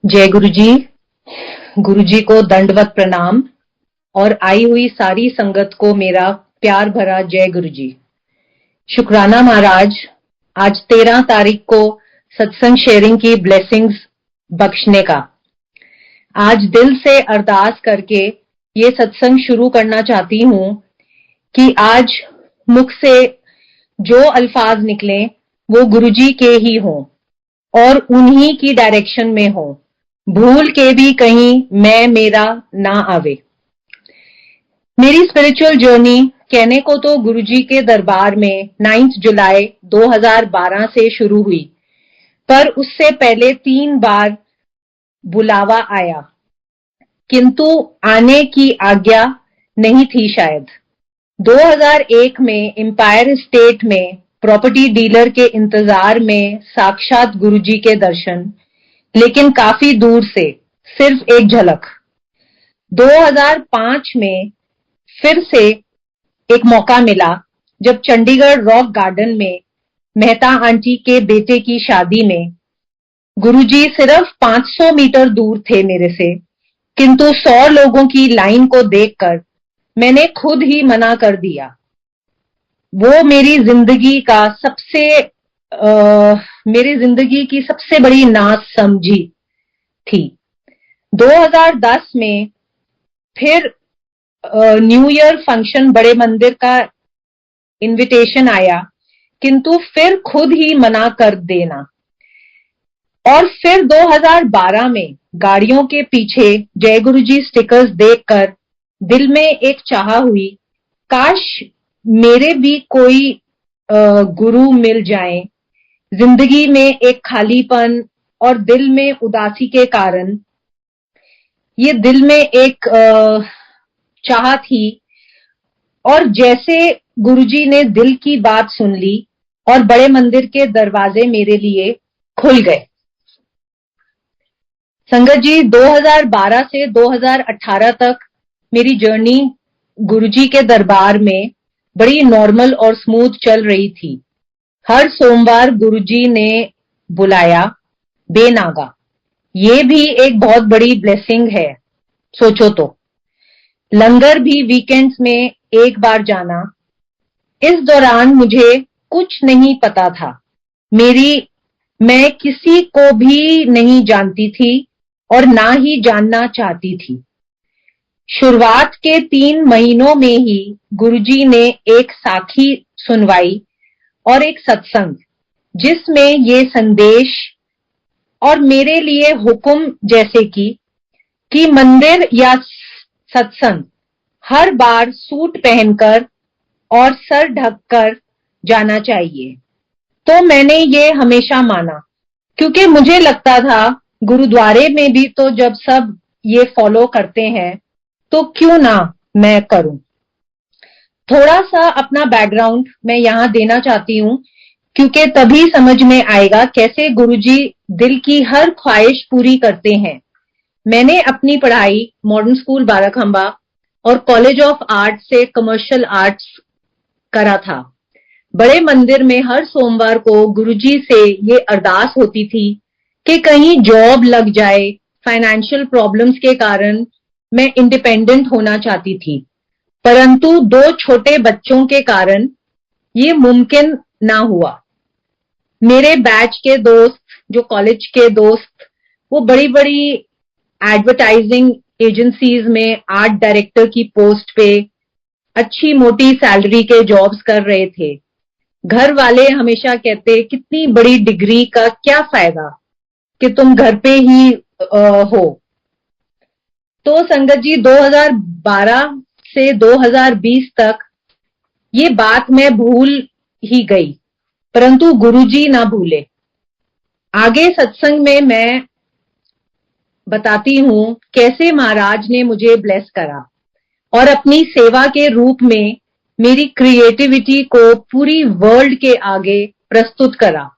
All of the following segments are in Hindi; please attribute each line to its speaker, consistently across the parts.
Speaker 1: जय गुरु जी को दंडवत प्रणाम और आई हुई सारी संगत को मेरा प्यार भरा जय गुरु जी। शुक्राना महाराज, आज 13 तारीख को सत्संग शेयरिंग की ब्लेसिंग्स बख्शने का। आज दिल से अरदास करके ये सत्संग शुरू करना चाहती हूँ कि आज मुख से जो अल्फाज निकले वो गुरुजी के ही हों और उन्हीं की डायरेक्शन में हों, भूल के भी कहीं मैं मेरा ना आवे। मेरी स्पिरिचुअल जर्नी कहने को तो गुरुजी के दरबार में 9 जुलाई 2012 से शुरू हुई, पर उससे पहले 3 बार बुलावा आया, किंतु आने की आज्ञा नहीं थी शायद। 2001 में एम्पायर स्टेट में प्रॉपर्टी डीलर के इंतजार में साक्षात गुरुजी के दर्शन, लेकिन काफी दूर से, सिर्फ एक झलक। 2005 में फिर से एक मौका मिला जब चंडीगढ़ रॉक गार्डन में मेहता आंटी के बेटे की शादी में गुरुजी सिर्फ 500 मीटर दूर थे मेरे से, किंतु 100 लोगों की लाइन को देखकर मैंने खुद ही मना कर दिया। वो मेरी जिंदगी की सबसे बड़ी नासमझी थी। 2010 में फिर न्यू ईयर फंक्शन बड़े मंदिर का इनविटेशन आया, किंतु फिर खुद ही मना कर देना। और फिर 2012 में गाड़ियों के पीछे जय गुरुजी स्टिकर्स देखकर दिल में एक चाह हुई, काश मेरे भी कोई गुरु मिल जाए। जिंदगी में एक खालीपन और दिल में उदासी के कारण ये दिल में एक चाह थी, और जैसे गुरुजी ने दिल की बात सुन ली और बड़े मंदिर के दरवाजे मेरे लिए खुल गए। संगत जी, 2012 से 2018 तक मेरी जर्नी गुरुजी के दरबार में बड़ी नॉर्मल और स्मूथ चल रही थी। हर सोमवार गुरुजी ने बुलाया बेनागा, ये भी एक बहुत बड़ी ब्लेसिंग है सोचो तो। लंगर भी वीकेंड्स में एक बार जाना। इस दौरान मुझे कुछ नहीं पता था, मैं किसी को भी नहीं जानती थी और ना ही जानना चाहती थी। शुरुआत के 3 महीनों में ही गुरुजी ने एक साखी सुनवाई और एक सत्संग, जिसमें ये संदेश और मेरे लिए हुक्म जैसे कि मंदिर या सत्संग हर बार सूट पहनकर और सर ढककर जाना चाहिए। तो मैंने ये हमेशा माना, क्योंकि मुझे लगता था गुरुद्वारे में भी तो जब सब ये फॉलो करते हैं तो क्यों ना मैं करूं। थोड़ा सा अपना बैकग्राउंड मैं यहां देना चाहती हूं, क्योंकि तभी समझ में आएगा कैसे गुरुजी दिल की हर ख्वाहिश पूरी करते हैं। मैंने अपनी पढ़ाई मॉडर्न स्कूल बाराखंबा और कॉलेज ऑफ आर्ट से कमर्शियल आर्ट्स करा था। बड़े मंदिर में हर सोमवार को गुरुजी से ये अरदास होती थी कि कहीं जॉब लग जाए। फाइनेंशियल प्रॉब्लम्स के कारण मैं इंडिपेंडेंट होना चाहती थी, परंतु 2 छोटे बच्चों के कारण ये मुमकिन ना हुआ। मेरे बैच के दोस्त, जो कॉलेज के दोस्त, वो बड़ी बड़ी एडवर्टाइजिंग एजेंसीज में आर्ट डायरेक्टर की पोस्ट पे अच्छी मोटी सैलरी के जॉब्स कर रहे थे। घर वाले हमेशा कहते, कितनी बड़ी डिग्री का क्या फायदा कि तुम घर पे ही हो। तो संगत जी, 2012 से 2020 तक ये बात मैं भूल ही गई, परंतु गुरुजी ना भूले। आगे सत्संग में मैं बताती हूं कैसे महाराज ने मुझे ब्लेस करा और अपनी सेवा के रूप में मेरी क्रिएटिविटी को पूरी वर्ल्ड के आगे प्रस्तुत करा।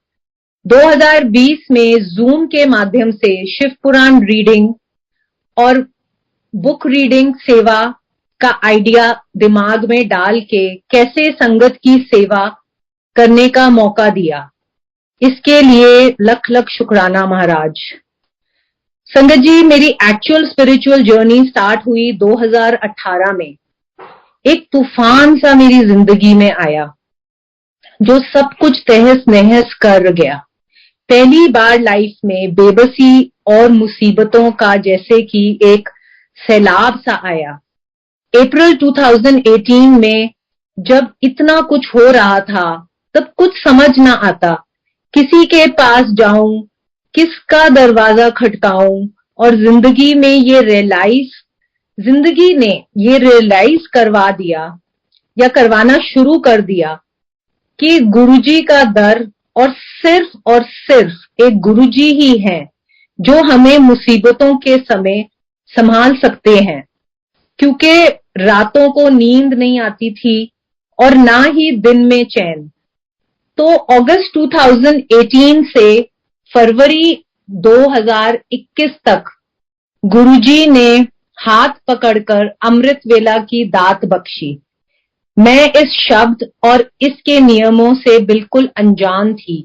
Speaker 1: 2020 में जूम के माध्यम से शिव पुराण रीडिंग और बुक रीडिंग सेवा का आइडिया दिमाग में डाल के कैसे संगत की सेवा करने का मौका दिया, इसके लिए लख लख शुक्राना महाराज। संगत जी, मेरी एक्चुअल स्पिरिचुअल जर्नी स्टार्ट हुई 2018 में। एक तूफान सा मेरी जिंदगी में आया जो सब कुछ तहस नहस कर गया। पहली बार लाइफ में बेबसी और मुसीबतों का जैसे कि एक सैलाब सा आया। अप्रैल 2018 में जब इतना कुछ हो रहा था तब कुछ समझ ना आता, किसी के पास जाऊं, किसका दरवाजा खटकाऊं, और जिंदगी ने ये रियलाइज करवा दिया या करवाना शुरू कर दिया कि गुरुजी का दर और सिर्फ एक गुरुजी ही है जो हमें मुसीबतों के समय संभाल सकते हैं। क्योंकि रातों को नींद नहीं आती थी और ना ही दिन में चैन। तो अगस्त 2018 से फरवरी 2021 तक गुरुजी ने हाथ पकड़कर अमृत वेला की दात बख्शी। मैं इस शब्द और इसके नियमों से बिल्कुल अनजान थी,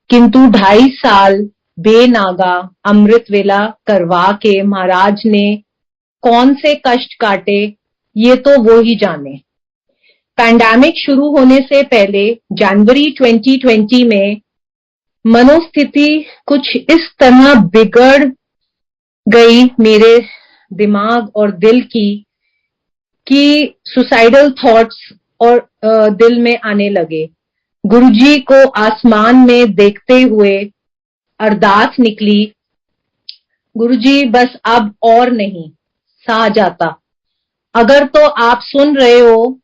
Speaker 1: किंतु 2.5 साल बेनागा अमृत वेला करवा के महाराज ने कौन से कष्ट काटे ये तो वो ही जाने। पैंडेमिक शुरू होने से पहले जनवरी 2020 में मनोस्थिति कुछ इस तरह बिगड़ गई मेरे दिमाग और दिल की कि सुसाइडल थॉट्स और दिल में आने लगे। गुरुजी को आसमान में देखते हुए अरदास निकली, गुरुजी बस अब और नहीं सहा जाता। अगर तो आप सुन रहे हो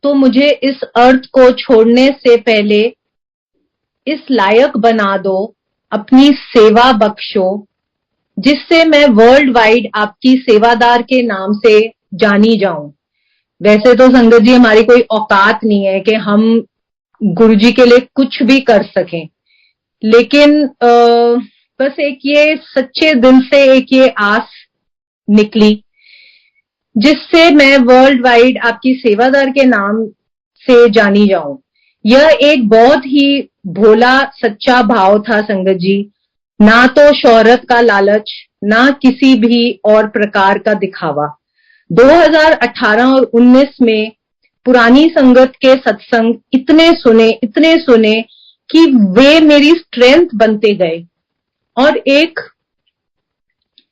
Speaker 1: तो मुझे इस अर्थ को छोड़ने से पहले इस लायक बना दो, अपनी सेवा बख्शो, जिससे मैं वर्ल्ड वाइड आपकी सेवादार के नाम से जानी जाऊं। वैसे तो संगत जी हमारी कोई औकात नहीं है कि हम गुरुजी के लिए कुछ भी कर सकें, लेकिन बस एक ये सच्चे दिल से एक ये आस निकली जिससे मैं वर्ल्ड वाइड आपकी सेवादार के नाम से जानी जाऊं। यह एक बहुत ही भोला सच्चा भाव था संगत जी, ना तो शोहरत का लालच, ना किसी भी और प्रकार का दिखावा। 2018 और 19 में पुरानी संगत के सत्संग इतने सुने कि वे मेरी स्ट्रेंथ बनते गए और एक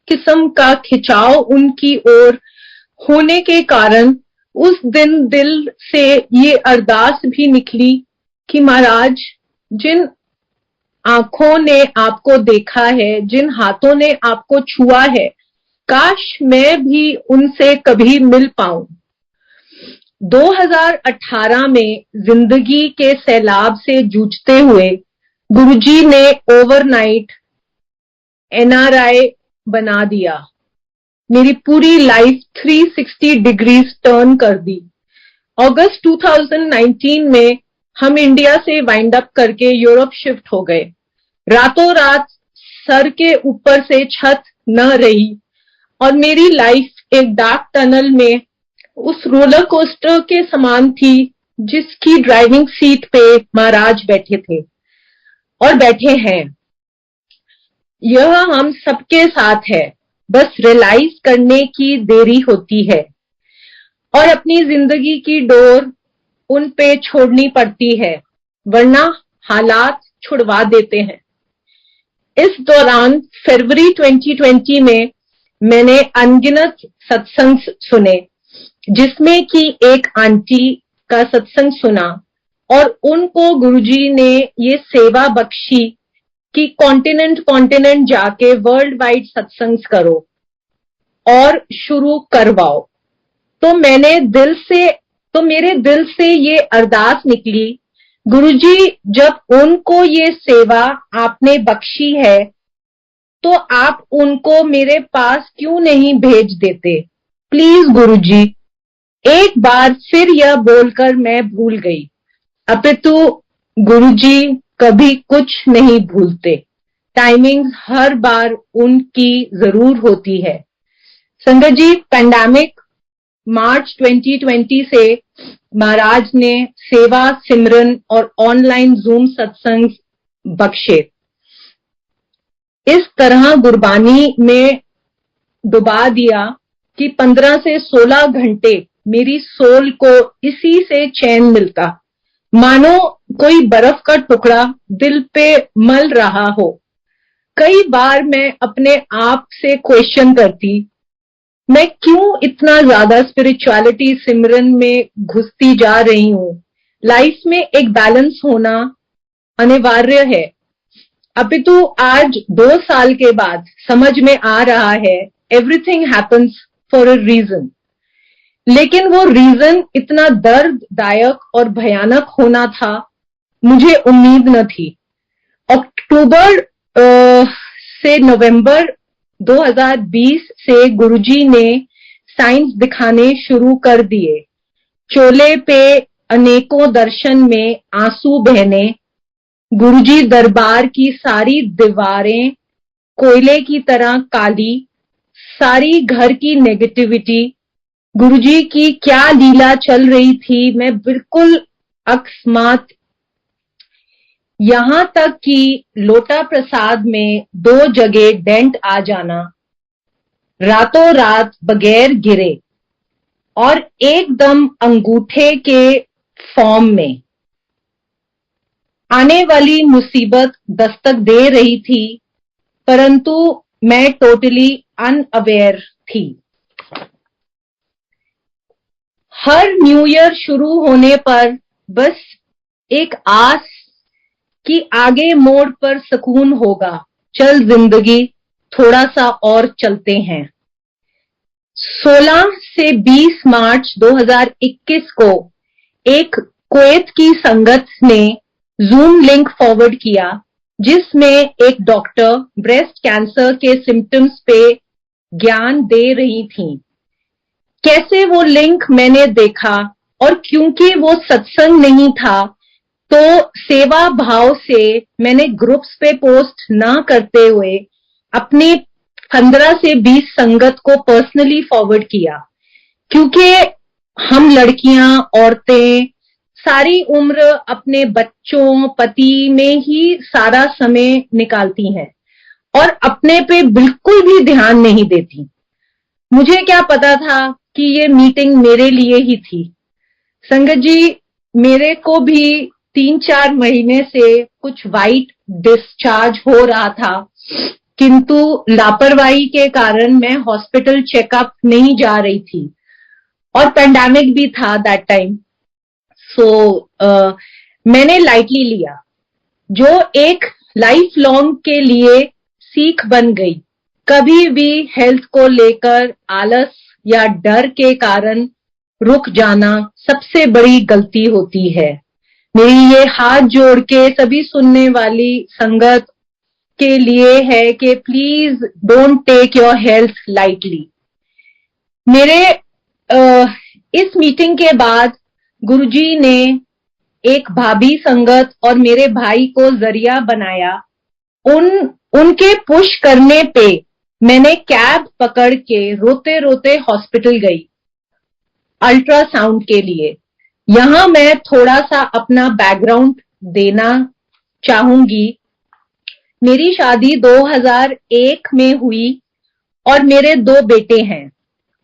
Speaker 1: किस्म का खिंचाव उनकी ओर होने के कारण उस दिन दिल से ये अरदास भी निकली कि महाराज, जिन आंखों ने आपको देखा है, जिन हाथों ने आपको छुआ है, काश मैं भी उनसे कभी मिल पाऊं। 2018 में जिंदगी के सैलाब से जूझते हुए गुरुजी ने ओवरनाइट एनआरआई बना दिया। मेरी पूरी लाइफ 360 डिग्रीज टर्न कर दी। अगस्त 2019 में हम इंडिया से वाइंड अप करके यूरोप शिफ्ट हो गए। रातों रात सर के ऊपर से छत न रही और मेरी लाइफ एक डार्क टनल में उस रोलर कोस्टर के समान थी जिसकी ड्राइविंग सीट पे महाराज बैठे थे और बैठे हैं। यह हम सबके साथ है, बस रियलाइज करने की देरी होती है और अपनी जिंदगी की डोर उन पे छोड़नी पड़ती है, वरना हालात छुड़वा देते हैं। इस दौरान फरवरी 2020 में मैंने अनगिनत सत्संग सुने, जिसमें कि एक आंटी का सत्संग सुना और उनको गुरुजी ने ये सेवा बख्शी कि कॉन्टिनेंट जाके वर्ल्ड वाइड सत्संग करो और शुरू करवाओ। तो मेरे दिल से ये अरदास निकली, गुरुजी जब उनको ये सेवा आपने बख्शी है तो आप उनको मेरे पास क्यों नहीं भेज देते? प्लीज गुरुजी। एक बार फिर यह बोलकर मैं भूल गई, अपितु गुरुजी कभी कुछ नहीं भूलते। टाइमिंग हर बार उनकी जरूर होती है। संगत जी, पैंडेमिक मार्च 2020 से महाराज ने सेवा, सिमरन और ऑनलाइन जूम सत्संग बख्शे। इस तरह गुरबानी में डुबा दिया कि 15 से 16 घंटे मेरी सोल को इसी से चैन मिलता, मानो कोई बर्फ का टुकड़ा दिल पे मल रहा हो। कई बार मैं अपने आप से क्वेश्चन करती, मैं क्यों इतना ज्यादा स्पिरिचुअलिटी सिमरन में घुसती जा रही हूँ। लाइफ में एक बैलेंस होना अनिवार्य है। अपितु आज 2 साल के बाद समझ में आ रहा है, everything happens for a reason. लेकिन वो रीजन इतना दर्ददायक और भयानक होना था, मुझे उम्मीद न थी। अक्टूबर से नवंबर 2020 से गुरुजी ने साइंस दिखाने शुरू कर दिए। चोले पे अनेकों दर्शन में आंसू बहने, गुरुजी दरबार की सारी दीवारें कोयले की तरह काली, सारी घर की नेगेटिविटी, गुरुजी की क्या लीला चल रही थी, मैं बिल्कुल अकस्मात। यहां तक कि लोटा प्रसाद में 2 जगह डेंट आ जाना, रातों रात बगैर गिरे और एकदम अंगूठे के फॉर्म में। आने वाली मुसीबत दस्तक दे रही थी, परंतु मैं टोटली अनअवेयर थी। हर न्यू ईयर शुरू होने पर बस एक आस कि आगे मोड़ पर सुकून होगा, चल जिंदगी थोड़ा सा और चलते हैं। 16 से 20 मार्च 2021 को एक कुवैत की संगत ने जूम लिंक फॉरवर्ड किया, जिसमें एक डॉक्टर ब्रेस्ट कैंसर के सिम्टम्स पे ज्ञान दे रही थी। कैसे वो लिंक मैंने देखा, और क्योंकि वो सत्संग नहीं था तो सेवा भाव से मैंने ग्रुप्स पे पोस्ट ना करते हुए अपनी 15 से 20 संगत को पर्सनली फॉरवर्ड किया, क्योंकि हम लड़कियां, औरतें सारी उम्र अपने बच्चों, पति में ही सारा समय निकालती हैं और अपने पे बिल्कुल भी ध्यान नहीं देती। मुझे क्या पता था कि ये मीटिंग मेरे लिए ही थी। संगत जी, मेरे को भी 3-4 महीने से कुछ वाइट डिस्चार्ज हो रहा था, किंतु लापरवाही के कारण मैं हॉस्पिटल चेकअप नहीं जा रही थी और पेंडेमिक भी था दैट टाइम। मैंने लाइटली लिया, जो एक लाइफ लॉन्ग के लिए सीख बन गई। कभी भी हेल्थ को लेकर आलस या डर के कारण रुक जाना सबसे बड़ी गलती होती है। मेरी ये हाथ जोड़ के सभी सुनने वाली संगत के लिए है कि please don't take your health lightly. मेरे इस मीटिंग के बाद गुरुजी ने एक भाभी संगत और मेरे भाई को जरिया बनाया। उनके पुश करने पे मैंने कैब पकड़ के रोते रोते हॉस्पिटल गई अल्ट्रासाउंड के लिए। यहां मैं थोड़ा सा अपना बैकग्राउंड देना चाहूंगी। मेरी शादी 2001 में हुई और मेरे 2 बेटे हैं,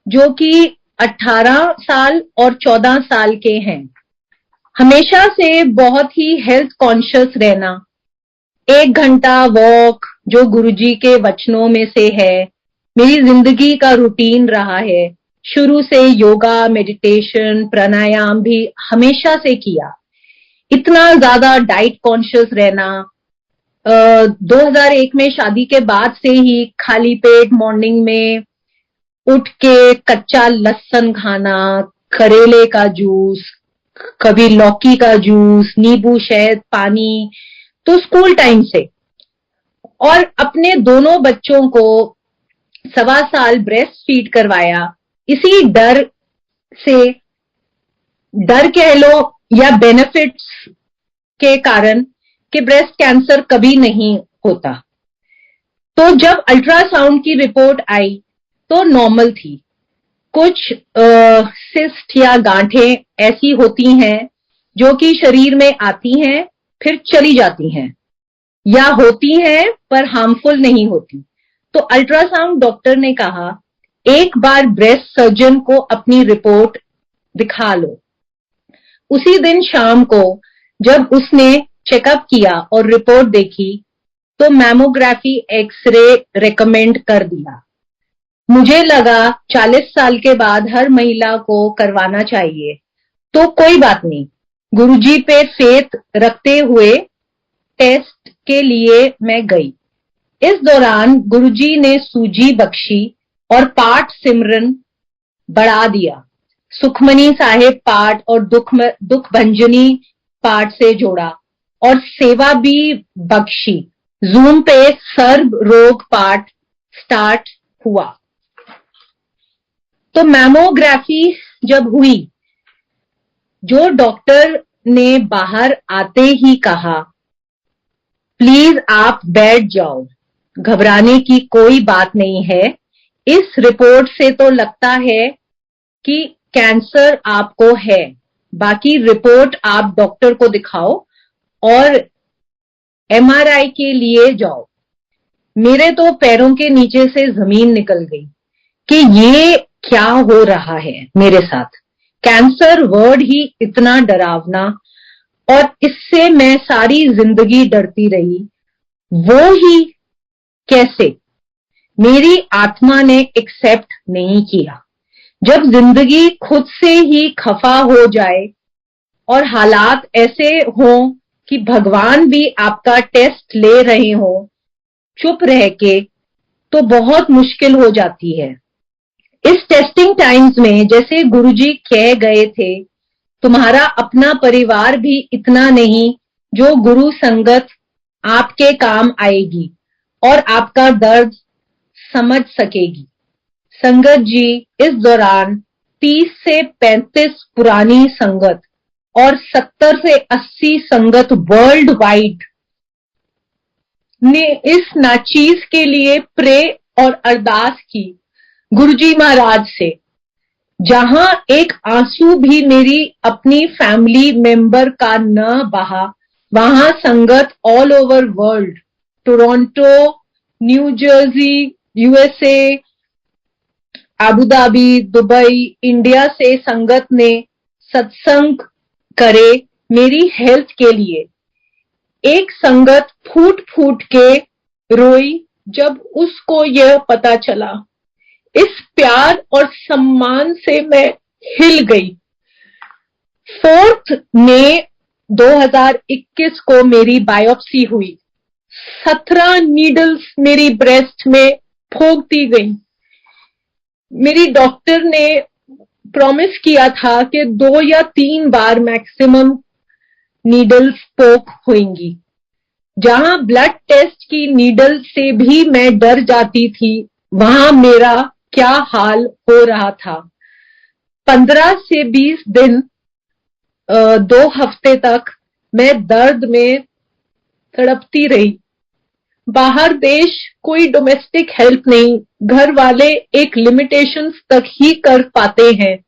Speaker 1: जो कि 18 साल और 14 साल के हैं। हमेशा से बहुत ही हेल्थ कॉन्शियस रहना, 1 घंटा वॉक जो गुरुजी के वचनों में से है, मेरी जिंदगी का रूटीन रहा है। शुरू से योगा, मेडिटेशन, प्राणायाम भी हमेशा से किया। इतना ज्यादा डाइट कॉन्शियस रहना, 2001 में शादी के बाद से ही खाली पेट मॉर्निंग में उठ के कच्चा लहसुन खाना, करेले का जूस, कभी लौकी का जूस, नींबू शहद पानी, तो स्कूल टाइम से। और अपने दोनों बच्चों को 1.25 साल ब्रेस्ट फीड करवाया, इसी डर से, डर कह लो या बेनिफिट्स के कारण कि ब्रेस्ट कैंसर कभी नहीं होता। तो जब अल्ट्रासाउंड की रिपोर्ट आई तो नॉर्मल थी। कुछ सिस्ट या गांठें ऐसी होती हैं जो कि शरीर में आती हैं फिर चली जाती हैं। या होती हैं पर हार्मफुल नहीं होती। तो अल्ट्रासाउंड डॉक्टर ने कहा एक बार ब्रेस्ट सर्जन को अपनी रिपोर्ट दिखा लो। उसी दिन शाम को जब उसने चेकअप किया और रिपोर्ट देखी तो मैमोग्राफी एक्सरे रेकमेंड कर दिया। मुझे लगा 40 साल के बाद हर महिला को करवाना चाहिए, तो कोई बात नहीं, गुरुजी पे फेथ रखते हुए टेस्ट के लिए मैं गई। इस दौरान गुरुजी ने सूजी बख्शी और पाठ सिमरन बढ़ा दिया। सुखमनी साहिब पाठ और दुख भंजनी पाठ से जोड़ा और सेवा भी बख्शी। जूम पे सर्व रोग पाठ स्टार्ट हुआ। तो मैमोग्राफी जब हुई, जो डॉक्टर ने बाहर आते ही कहा प्लीज आप बैठ जाओ, घबराने की कोई बात नहीं है, इस रिपोर्ट से तो लगता है कि कैंसर आपको है, बाकी रिपोर्ट आप डॉक्टर को दिखाओ और एमआरआई के लिए जाओ। मेरे तो पैरों के नीचे से जमीन निकल गई कि ये क्या हो रहा है मेरे साथ। कैंसर वर्ड ही इतना डरावना और इससे मैं सारी जिंदगी डरती रही। वो ही कैसे? मेरी आत्मा ने एक्सेप्ट नहीं किया। जब जिंदगी खुद से ही खफा हो जाए और हालात ऐसे हों कि भगवान भी आपका टेस्ट ले रहे हो चुप रह के, तो बहुत मुश्किल हो जाती है। इस टेस्टिंग टाइम्स में जैसे गुरुजी कह गए थे, तुम्हारा अपना परिवार भी इतना नहीं जो गुरु संगत आपके काम आएगी और आपका दर्द समझ सकेगी। संगत जी इस दौरान 30 से 35 पुरानी संगत और 70 से 80 संगत वर्ल्ड वाइड ने इस नाचीज के लिए प्रे और अरदास की गुरुजी महाराज से। जहां एक आंसू भी मेरी अपनी फैमिली मेंबर का न बहा, वहां संगत all over world, Toronto, new Jersey, USA, Abu Dhabi, Dubai, India से संगत ने सत्संग करे मेरी हेल्थ के लिए। एक संगत फूट फूट के रोई जब उसको यह पता चला। इस प्यार और सम्मान से मैं हिल गई। 4 मई 2021 को मेरी बायोप्सी हुई। 17 नीडल्स मेरी ब्रेस्ट में ठोक दी गई। मेरी डॉक्टर ने प्रॉमिस किया था कि 2 या 3 बार मैक्सिमम नीडल्स पोक होंगी। जहां ब्लड टेस्ट की नीडल से भी मैं डर जाती थी, वहां मेरा क्या हाल हो रहा था। 15 से 20 दिन 2 हफ्ते तक मैं दर्द में तड़पती रही। बाहर देश कोई डोमेस्टिक हेल्प नहीं, घर वाले एक लिमिटेशंस तक ही कर पाते हैं।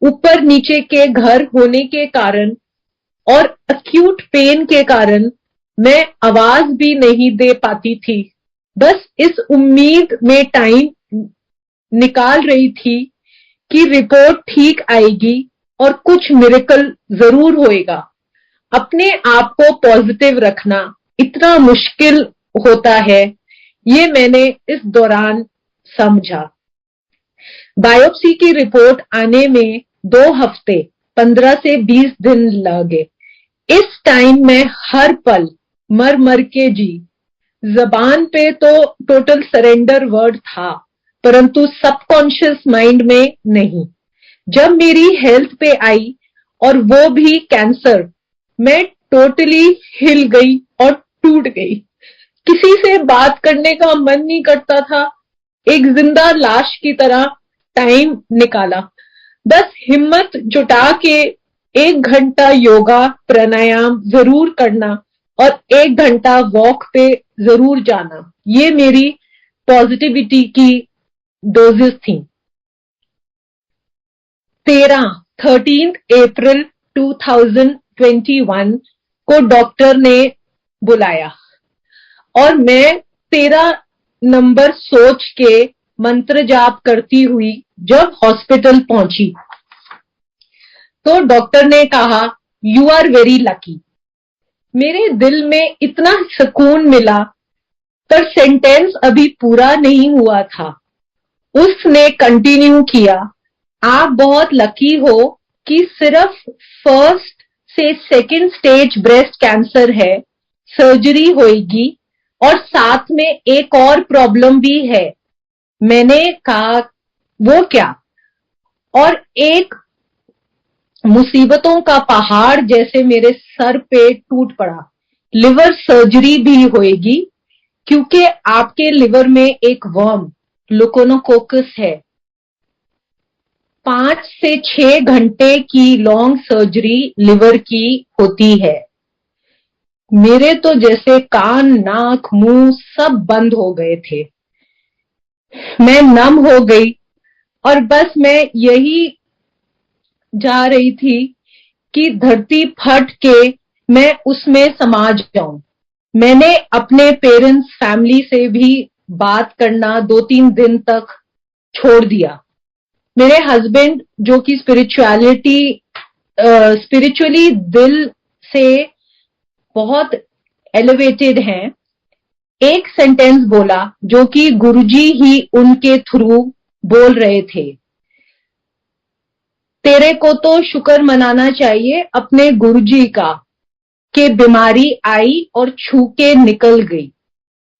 Speaker 1: ऊपर नीचे के घर होने के कारण और अक्यूट पेन के कारण मैं आवाज भी नहीं दे पाती थी। बस इस उम्मीद में टाइम निकाल रही थी कि रिपोर्ट ठीक आएगी और कुछ मिरेकल जरूर होएगा। अपने आप को पॉजिटिव रखना इतना मुश्किल होता है, ये मैंने इस दौरान समझा। बायोप्सी की रिपोर्ट आने में 2 हफ्ते 15 से 20 दिन लगे। इस टाइम में हर पल मर मर के जी। जबान पे तो टोटल सरेंडर वर्ड था, परंतु सबकॉन्शियस माइंड में नहीं। जब मेरी हेल्थ पे आई और वो भी कैंसर, मैं टोटली हिल गई और टूट गई। किसी से बात करने का मन नहीं करता था। एक जिंदा लाश की तरह टाइम निकाला। बस हिम्मत जुटा के 1 घंटा योगा प्राणायाम जरूर करना और 1 घंटा वॉक पे जरूर जाना। ये मेरी पॉजिटिविटी की डोजेस थी। 13 अप्रैल 2021 को डॉक्टर ने बुलाया। और मैं 13 नंबर सोच के मंत्र जाप करती हुई जब हॉस्पिटल पहुंची तो डॉक्टर ने कहा, यू आर वेरी लकी। मेरे दिल में इतना सुकून मिला, पर सेंटेंस अभी पूरा नहीं हुआ था। उसने कंटिन्यू किया, आप बहुत लकी हो कि सिर्फ फर्स्ट से सेकंड स्टेज ब्रेस्ट कैंसर है, सर्जरी होगी और साथ में एक और प्रॉब्लम भी है। मैंने कहा, वो क्या? और एक मुसीबतों का पहाड़ जैसे मेरे सर पे टूट पड़ा। लिवर सर्जरी भी होगी क्योंकि आपके लिवर में एक वर्म लुकोनोकोकस है। 5 से 6 घंटे की लॉन्ग सर्जरी लिवर की होती है। मेरे तो जैसे कान, नाक, मुंह सब बंद हो गए थे। मैं नम हो गई और बस मैं यही जा रही थी कि धरती फट के मैं उसमें समा जाऊं। मैंने अपने पेरेंट्स, फैमिली से भी बात करना 2-3 दिन तक छोड़ दिया। मेरे हस्बैंड जो कि स्पिरिचुअली दिल से बहुत एलिवेटेड हैं, एक सेंटेंस बोला जो कि गुरुजी ही उनके थ्रू बोल रहे थे, तेरे को तो शुक्र मनाना चाहिए अपने गुरुजी का कि बीमारी आई और छू के निकल गई।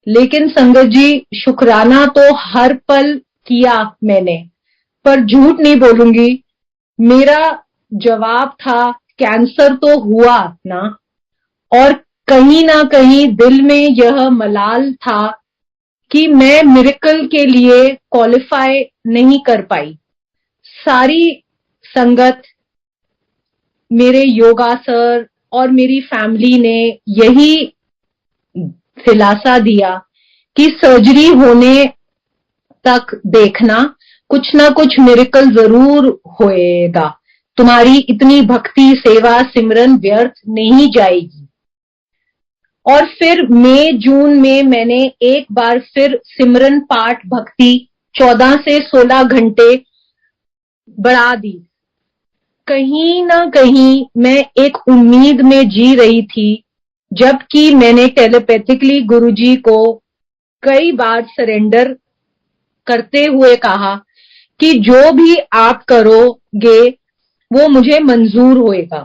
Speaker 1: लेकिन संगत जी, शुक्राना तो हर पल किया मैंने, पर झूठ नहीं बोलूंगी, मेरा जवाब था, कैंसर तो हुआ ना। और कहीं ना कहीं दिल में यह मलाल था कि मैं मिरेकल के लिए क्वालिफाई नहीं कर पाई। सारी संगत, मेरे योगा सर और मेरी फैमिली ने यही दिलासा दिया कि सर्जरी होने तक देखना, कुछ ना कुछ मिरेकल जरूर होएगा, तुम्हारी इतनी भक्ति, सेवा, सिमरन व्यर्थ नहीं जाएगी। और फिर मई जून में मैंने एक बार फिर सिमरन पाठ भक्ति 14 से 16 घंटे बढ़ा दी। कहीं ना कहीं मैं एक उम्मीद में जी रही थी, जबकि मैंने टेलीपैथिकली गुरुजी को कई बार सरेंडर करते हुए कहा कि जो भी आप करोगे वो मुझे मंजूर होएगा।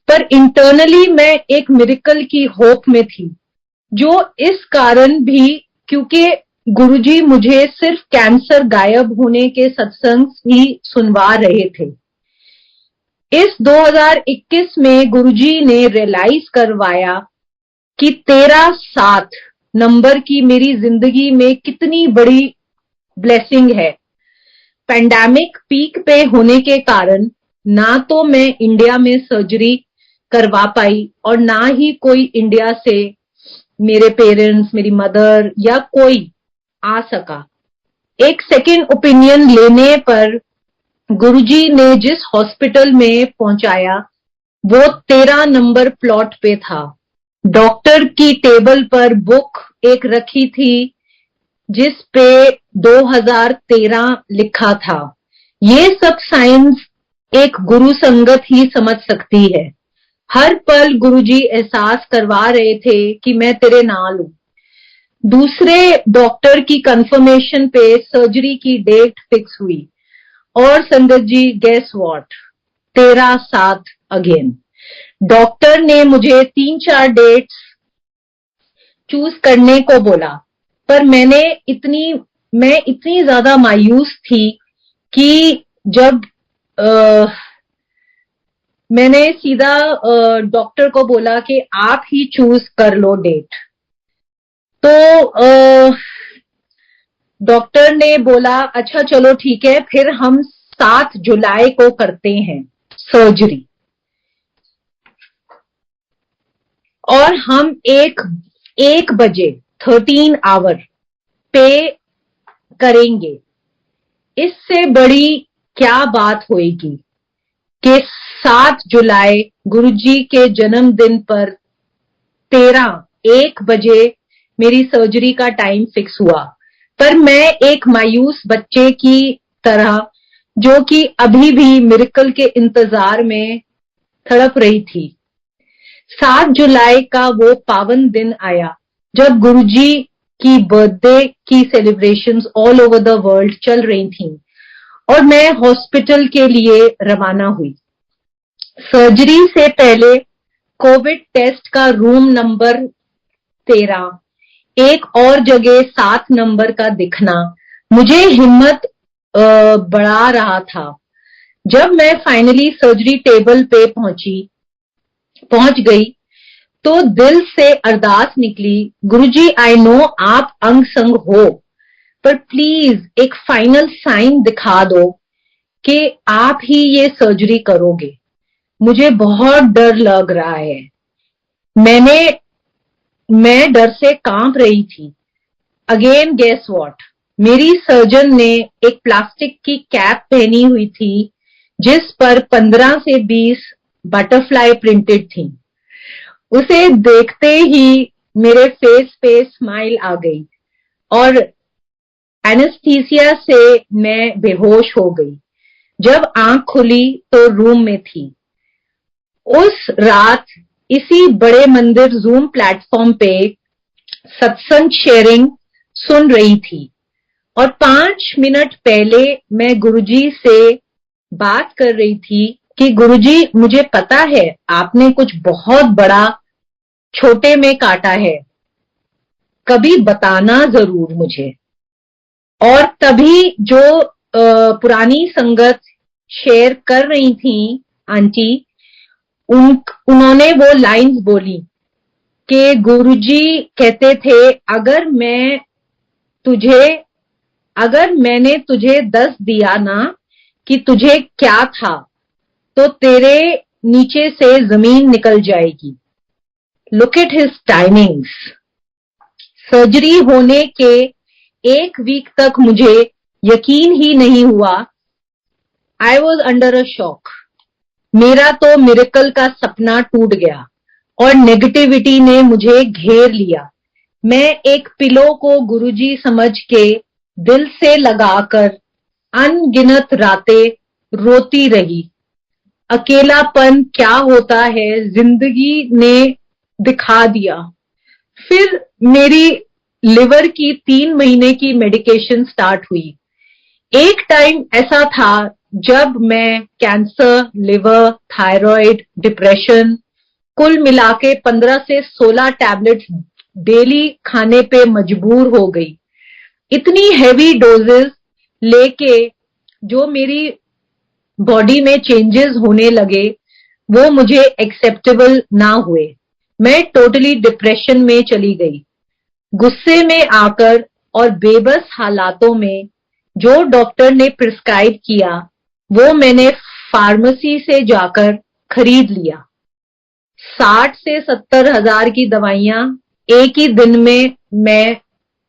Speaker 1: पर इंटरनली मैं एक मिरेकल की होप में थी, जो इस कारण भी क्योंकि गुरुजी मुझे सिर्फ कैंसर गायब होने के सत्संग ही सुनवा रहे थे। इस 2021 में गुरुजी ने रियलाइज करवाया कि 13-7 नंबर की मेरी जिंदगी में कितनी बड़ी ब्लेसिंग है। पैंडेमिक पीक पे होने के कारण ना तो मैं इंडिया में सर्जरी करवा पाई और ना ही कोई इंडिया से मेरे पेरेंट्स, मेरी मदर या कोई आ सका। एक सेकेंड ओपिनियन लेने पर गुरुजी ने जिस हॉस्पिटल में पहुंचाया वो 13 नंबर प्लॉट पे था। डॉक्टर की टेबल पर बुक एक रखी थी जिस पे 2013 लिखा था। ये सब साइंस एक गुरु संगत ही समझ सकती है। हर पल गुरुजी एहसास करवा रहे थे कि मैं तेरे नाल हूं। दूसरे डॉक्टर की कंफर्मेशन पे सर्जरी की डेट फिक्स हुई और संगत जी, गेस व्हाट, 13-7 अगेन। डॉक्टर ने मुझे 3-4 डेट्स चूज करने को बोला, पर मैं इतनी ज्यादा मायूस थी कि जब मैंने सीधा डॉक्टर को बोला कि आप ही चूज कर लो डेट, तो डॉक्टर ने बोला अच्छा चलो ठीक है, फिर हम 7 जुलाई को करते हैं सर्जरी और हम एक बजे 13 आवर पे करेंगे। इससे बड़ी क्या बात होगी कि 7 जुलाई गुरुजी के जन्मदिन पर 1 बजे मेरी सर्जरी का टाइम फिक्स हुआ, पर मैं एक मायूस बच्चे की तरह, जो कि अभी भी मिरेकल के इंतजार में तड़प रही थी। 7 जुलाई का वो पावन दिन आया जब गुरुजी की बर्थडे की celebrations all over the world चल रही थीं और मैं हॉस्पिटल के लिए रवाना हुई। सर्जरी से पहले कोविड टेस्ट का रूम नंबर 13, एक और जगह 7 नंबर का दिखना मुझे हिम्मत बढ़ा रहा था। जब मैं फाइनली सर्जरी टेबल पे पहुंच गई तो दिल से अरदास निकली, गुरुजी आई नो आप अंग संग हो, पर प्लीज एक फाइनल साइन दिखा दो कि आप ही ये सर्जरी करोगे। मुझे बहुत डर लग रहा है। मैं डर से कांप रही थी। अगेन गेस व्हाट, मेरी सर्जन ने एक प्लास्टिक की कैप पहनी हुई थी जिस पर 15 से 20 बटरफ्लाई प्रिंटेड थी। उसे देखते ही मेरे फेस पे स्माइल आ गई और एनेस्थीसिया से मैं बेहोश हो गई। जब आंख खुली तो रूम में थी। उस रात इसी बड़े मंदिर जूम प्लेटफॉर्म पे सत्संग शेयरिंग सुन रही थी और 5 मिनट पहले मैं गुरुजी से बात कर रही थी कि गुरुजी मुझे पता है आपने कुछ बहुत बड़ा छोटे में काटा है, कभी बताना जरूर मुझे। और तभी जो पुरानी संगत शेयर कर रही थी आंटी, उन्होंने वो लाइंस बोली कि गुरुजी कहते थे अगर मैंने तुझे 10 दिया ना कि तुझे क्या था तो तेरे नीचे से जमीन निकल जाएगी। Look at his timings. Surgery होने के 1 वीक तक मुझे यकीन ही नहीं हुआ। I was under a shock. मेरा तो मिरेकल का सपना टूट गया और नेगेटिविटी ने मुझे घेर लिया। मैं एक पिलो को गुरुजी समझ के दिल से लगाकर अनगिनत रातें रोती रही। अकेलापन क्या होता है जिंदगी ने दिखा दिया। फिर मेरी लिवर की 3 महीने की मेडिकेशन स्टार्ट हुई। एक टाइम ऐसा था जब मैं कैंसर, लिवर, थायराइड, डिप्रेशन कुल मिला के 15 से 16 टैबलेट्स डेली खाने पे मजबूर हो गई। इतनी हैवी डोजेस लेके जो मेरी बॉडी में चेंजेस होने लगे वो मुझे एक्सेप्टेबल ना हुए। मैं टोटली डिप्रेशन में चली गई। गुस्से में आकर और बेबस हालातों में जो डॉक्टर ने प्रिस्क्राइब किया वो मैंने फार्मेसी से जाकर खरीद लिया। 60 से 70 हजार की दवाइयां एक ही दिन में मैं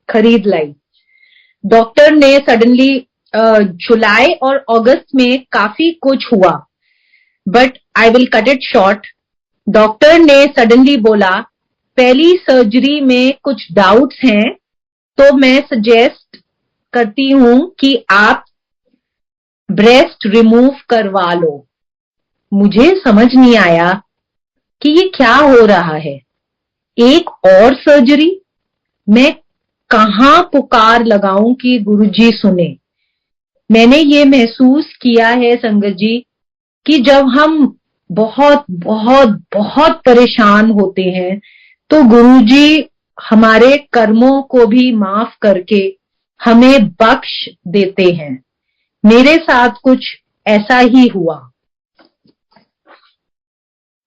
Speaker 1: खरीद लाई। डॉक्टर ने सडनली जुलाई और अगस्त में काफी कुछ हुआ, but I will cut it short. Doctor ने सडनली बोला पहली सर्जरी में कुछ डाउट्स हैं तो मैं सजेस्ट करती हूं कि आप ब्रेस्ट रिमूव करवा लो। मुझे समझ नहीं आया कि ये क्या हो रहा है। एक और सर्जरी? मैं कहां पुकार लगाऊं कि गुरुजी सुने। मैंने ये महसूस किया है संगत जी कि जब हम बहुत बहुत बहुत परेशान होते हैं तो गुरुजी हमारे कर्मों को भी माफ करके हमें बख्श देते हैं। मेरे साथ कुछ ऐसा ही हुआ।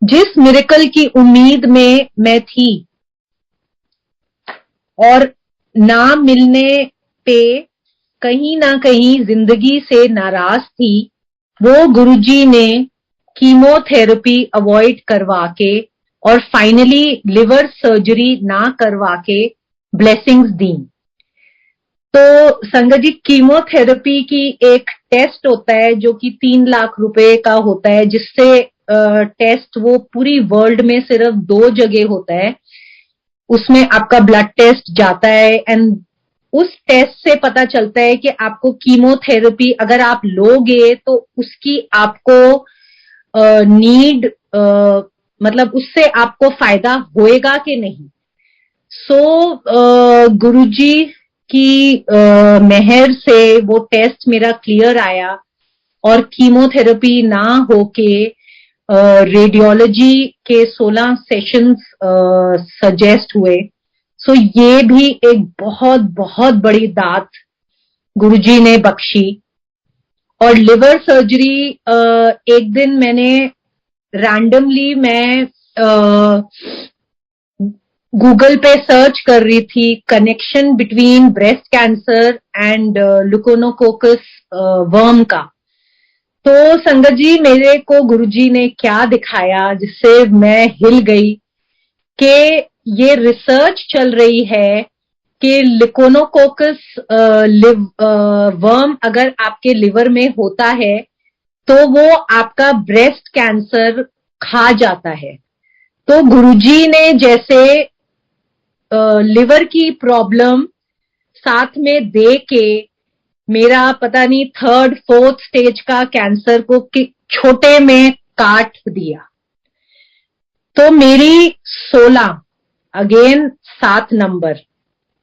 Speaker 1: जिस मिरेकल की उम्मीद में मैं थी और ना मिलने पे कहीं ना कहीं जिंदगी से नाराज थी, वो गुरुजी ने कीमोथेरेपी अवॉइड करवा के और फाइनली लिवर सर्जरी ना करवा के ब्लेसिंग्स दी। तो संगत जी, कीमोथेरेपी की एक टेस्ट होता है जो कि 3 लाख रुपए का होता है, जिससे टेस्ट वो पूरी वर्ल्ड में सिर्फ 2 जगह होता है, उसमें आपका ब्लड टेस्ट जाता है एंड उस टेस्ट से पता चलता है कि आपको कीमोथेरेपी अगर आप लोगे तो उसकी आपको नीड मतलब उससे आपको फायदा होएगा कि नहीं। गुरुजी की मेहर से वो टेस्ट मेरा क्लियर आया और कीमोथेरेपी ना होके रेडियोलॉजी के 16 सेशंस सजेस्ट हुए। ये भी एक बहुत बहुत बड़ी दात गुरुजी ने बख्शी। और लिवर सर्जरी एक दिन मैंने रैंडमली मैं गूगल पे सर्च कर रही थी connection between breast cancer and leuconococcus worm का। तो संगत जी मेरे को गुरुजी ने क्या दिखाया जिससे मैं हिल गई कि ये रिसर्च चल रही है कि लिकोनोकोकस वर्म अगर आपके लिवर में होता है तो वो आपका ब्रेस्ट कैंसर खा जाता है। तो गुरुजी ने जैसे लिवर की प्रॉब्लम साथ में दे के मेरा पता नहीं 3rd 4th स्टेज का कैंसर को छोटे में काट दिया। तो मेरी 16 अगेन 7 नंबर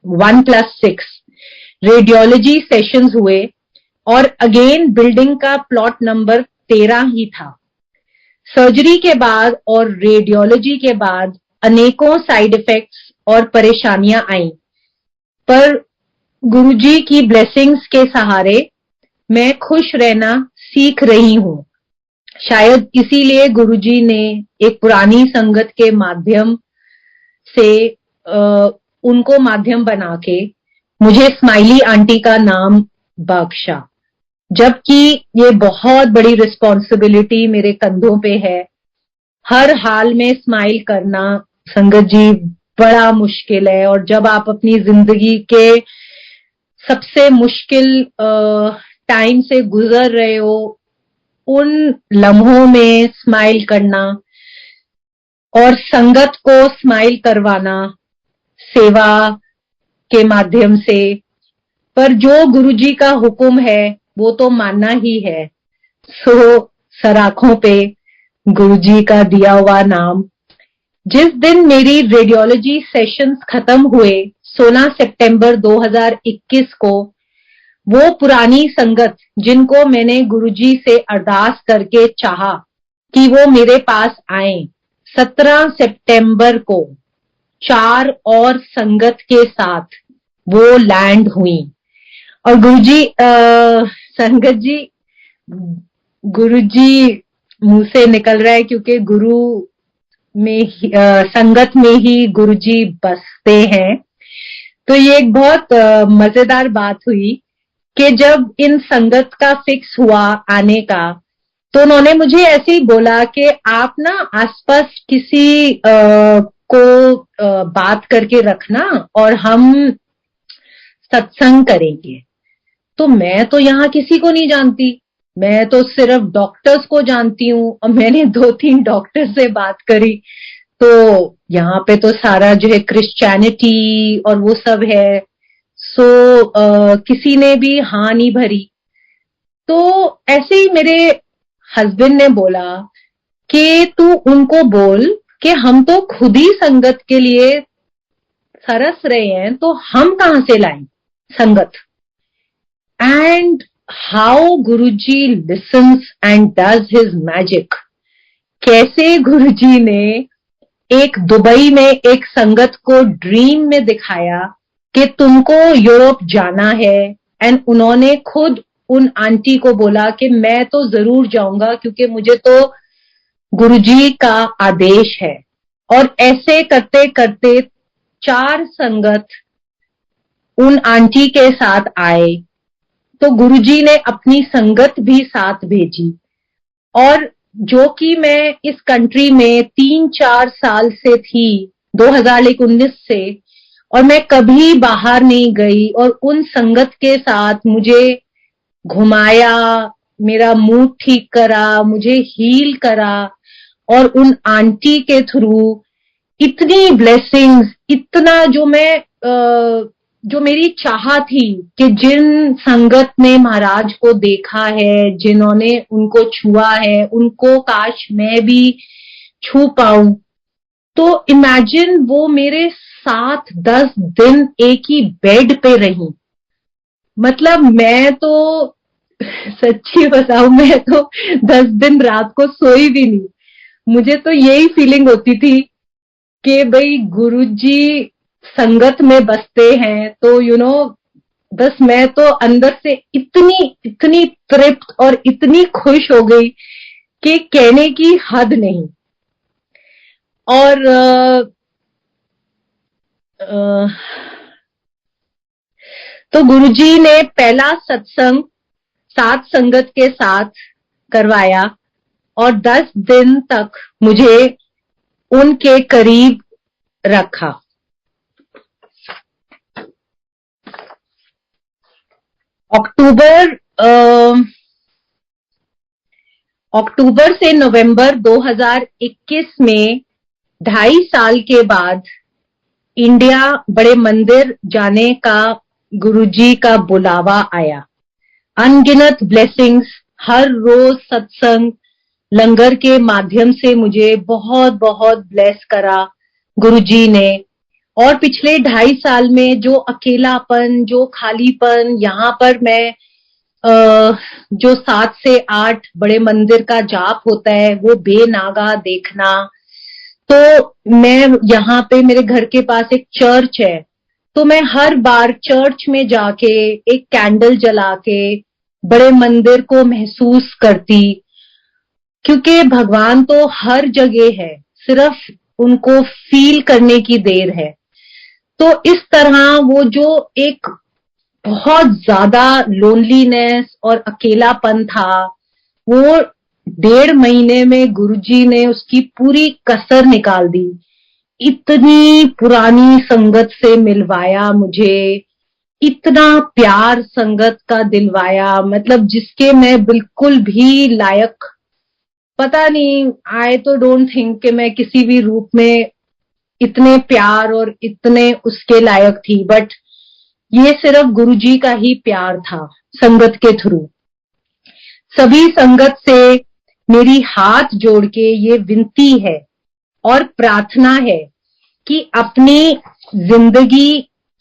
Speaker 1: 1+6 रेडियोलॉजी सेशंस हुए और अगेन बिल्डिंग का प्लॉट नंबर 13 ही था। सर्जरी के बाद और रेडियोलॉजी के बाद अनेकों साइड इफेक्ट्स और परेशानियां आई, पर गुरुजी की ब्लेसिंग्स के सहारे मैं खुश रहना सीख रही हूं। शायद इसीलिए गुरुजी ने एक पुरानी संगत के माध्यम से उनको माध्यम बना के मुझे स्माइली आंटी का नाम बख्शा, जबकि ये बहुत बड़ी रिस्पॉन्सिबिलिटी मेरे कंधों पे है। हर हाल में स्माइल करना संगत जी बड़ा मुश्किल है, और जब आप अपनी जिंदगी के सबसे मुश्किल टाइम से गुजर रहे हो उन लम्हों में स्माइल करना और संगत को स्माइल करवाना सेवा के माध्यम से, पर जो गुरुजी का हुक्म है वो तो मानना ही है। सराखों पे गुरुजी का दिया हुआ नाम। जिस दिन मेरी रेडियोलॉजी सेशंस खत्म हुए 16 सितंबर 2021 को, वो पुरानी संगत जिनको मैंने गुरुजी से अरदास करके चाहा कि वो मेरे पास आए, 17 सितंबर को 4 और संगत के साथ वो लैंड हुई। और गुरुजी संगत जी गुरुजी मुंह से निकल रहा है क्योंकि गुरु में संगत में ही गुरुजी बसते हैं। तो ये एक बहुत मजेदार बात हुई कि जब इन संगत का फिक्स हुआ आने का, तो उन्होंने मुझे ऐसे ही बोला कि आप ना आसपास किसी को बात करके रखना और हम सत्संग करेंगे। तो मैं तो यहाँ किसी को नहीं जानती, मैं तो सिर्फ डॉक्टर्स को जानती हूँ, और मैंने 2-3 डॉक्टर से बात करी तो यहाँ पे तो सारा जो है क्रिश्चियनिटी और वो सब है। किसी ने भी हाँ नहीं भरी। तो ऐसे ही मेरे हस्बैंड ने बोला कि तू उनको बोल कि हम तो खुद ही संगत के लिए सरस रहे हैं, तो हम कहां से लाएं संगत। And how Guruji lessons and does his magic. कैसे गुरुजी ने एक दुबई में एक संगत को ड्रीम में दिखाया कि तुमको यूरोप जाना है, एंड उन्होंने खुद उन आंटी को बोला कि मैं तो जरूर जाऊंगा क्योंकि मुझे तो गुरुजी का आदेश है। और ऐसे करते करते 4 संगत उन आंटी के साथ आए, तो गुरुजी ने अपनी संगत भी साथ भेजी। और जो कि मैं इस कंट्री में 3-4 साल से थी 2019 से, और मैं कभी बाहर नहीं गई, और उन संगत के साथ मुझे घुमाया, मेरा मूड ठीक करा, मुझे हील करा, और उन आंटी के थ्रू इतनी ब्लेसिंग्स, इतना जो मेरी चाह थी कि जिन संगत ने महाराज को देखा है, जिन्होंने उनको छुआ है, उनको काश मैं भी छू पाऊं। तो इमेजिन वो मेरे साथ 10 दिन एक ही बेड पे रही। मतलब मैं तो सच्ची बताऊं, मैं तो 10 दिन रात को सोई भी नहीं। मुझे तो यही फीलिंग होती थी कि भाई गुरुजी संगत में बसते हैं तो बस मैं तो अंदर से इतनी इतनी तृप्त और इतनी खुश हो गई कि कहने की हद नहीं। और तो गुरुजी ने पहला सत्संग सात संगत के साथ करवाया और 10 दिन तक मुझे उनके करीब रखा। अक्टूबर से नवंबर 2021 में 2.5 साल के बाद इंडिया बड़े मंदिर जाने का गुरुजी का बुलावा आया। अनगिनत ब्लेसिंग्स, हर रोज सत्संग, लंगर के माध्यम से मुझे बहुत बहुत ब्लेस करा गुरुजी ने। और पिछले 2.5 साल में जो अकेलापन, जो खालीपन, यहाँ पर मैं जो 7 से 8 बड़े मंदिर का जाप होता है वो बेनागा देखना। तो मैं यहाँ पे, मेरे घर के पास एक चर्च है, तो मैं हर बार चर्च में जाके एक कैंडल जला के बड़े मंदिर को महसूस करती, क्योंकि भगवान तो हर जगह है, सिर्फ उनको फील करने की देर है। तो इस तरह वो जो एक बहुत ज्यादा लोनलीनेस और अकेलापन था, वो 1.5 महीने में गुरुजी ने उसकी पूरी कसर निकाल दी। इतनी पुरानी संगत से मिलवाया मुझे, इतना प्यार संगत का दिलवाया, मतलब जिसके मैं बिल्कुल भी लायक, पता नहीं, आई तो डोंट थिंक कि मैं किसी भी रूप में इतने प्यार और इतने उसके लायक थी। बट ये सिर्फ गुरुजी का ही प्यार था संगत के थ्रू। सभी संगत से मेरी हाथ जोड़ के ये विनती है और प्रार्थना है कि अपनी जिंदगी